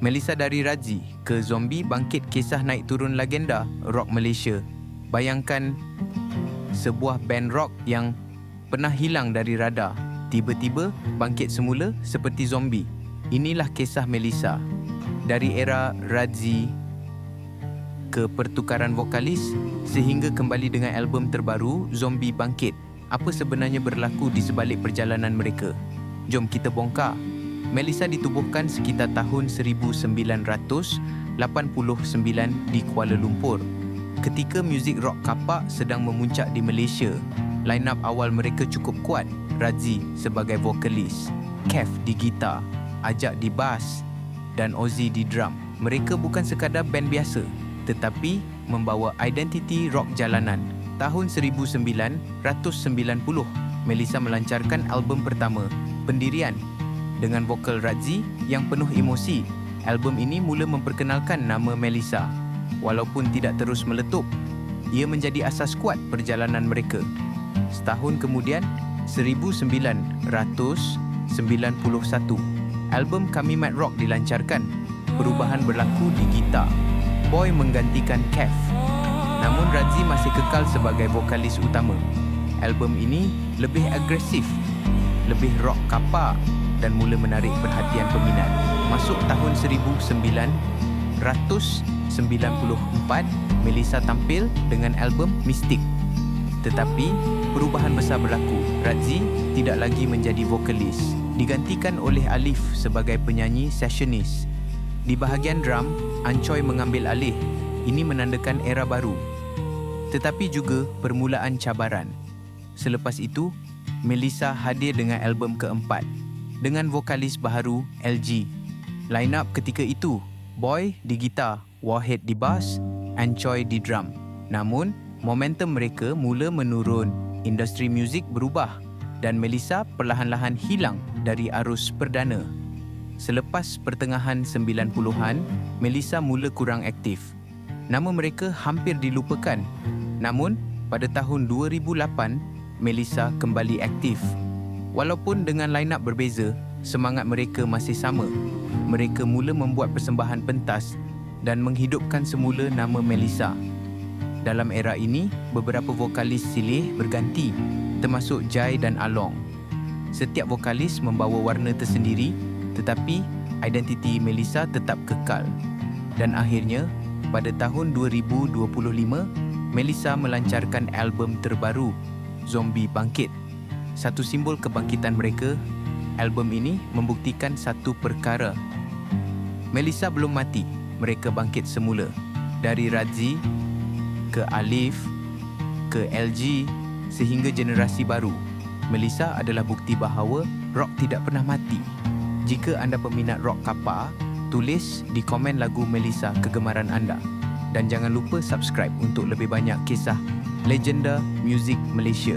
Melissa dari Razi ke Zombie bangkit kisah naik turun legenda rock Malaysia. Bayangkan sebuah band rock yang pernah hilang dari radar, tiba-tiba bangkit semula seperti Zombie. Inilah kisah Melissa. Dari era Razi ke pertukaran vokalis sehingga kembali dengan album terbaru Zombie Bangkit. Apa sebenarnya berlaku di sebalik perjalanan mereka? Jom kita bongkar. Melissa ditubuhkan sekitar tahun 1989 di Kuala Lumpur. Ketika muzik rock kapak sedang memuncak di Malaysia, line-up awal mereka cukup kuat. Razi sebagai vokalis, Kev di gitar, Ajak di bass dan Ozzy di drum. Mereka bukan sekadar band biasa, tetapi membawa identiti rock jalanan. Tahun 1990, Melissa melancarkan album pertama, Pendirian, dengan vokal Razi yang penuh emosi. Album ini mula memperkenalkan nama Melissa. Walaupun tidak terus meletup, ia menjadi asas kuat perjalanan mereka. Setahun kemudian, 1991, album Kami Mat Rock dilancarkan. Perubahan berlaku di gitar. Boy menggantikan Kev. Namun Razi masih kekal sebagai vokalis utama. Album ini lebih agresif, lebih rock kapak dan mula menarik perhatian peminat. Masuk tahun 1994, Melissa tampil dengan album Mystic. Tetapi perubahan besar berlaku. Razi tidak lagi menjadi vokalis, digantikan oleh Alif sebagai penyanyi sessionis. Di bahagian drum, Ancoy mengambil alih. Ini menandakan era baru, tetapi juga permulaan cabaran. Selepas itu, Melissa hadir dengan album keempat dengan vokalis baharu LG. Line up ketika itu, Boy di gitar, Wahid di bass, Ancoy di drum. Namun, momentum mereka mula menurun. Industri muzik berubah dan Melissa perlahan-lahan hilang dari arus perdana. Selepas pertengahan 90-an, Melissa mula kurang aktif. Nama mereka hampir dilupakan. Namun, pada tahun 2008, Melissa kembali aktif. Walaupun dengan line-up berbeza, semangat mereka masih sama. Mereka mula membuat persembahan pentas dan menghidupkan semula nama Melissa. Dalam era ini, beberapa vokalis silih berganti, termasuk Jai dan Along. Setiap vokalis membawa warna tersendiri, tetapi identiti Melissa tetap kekal. Dan akhirnya, pada tahun 2025, Melissa melancarkan album terbaru, Zombie Bangkit. Satu simbol kebangkitan mereka, album ini membuktikan satu perkara. Melissa belum mati, mereka bangkit semula. Dari Razi ke Alif, ke LG, sehingga generasi baru. Melissa adalah bukti bahawa rock tidak pernah mati. Jika anda peminat rock kapak, tulis di komen lagu Melissa kegemaran anda. Dan jangan lupa subscribe untuk lebih banyak kisah legenda muzik Malaysia.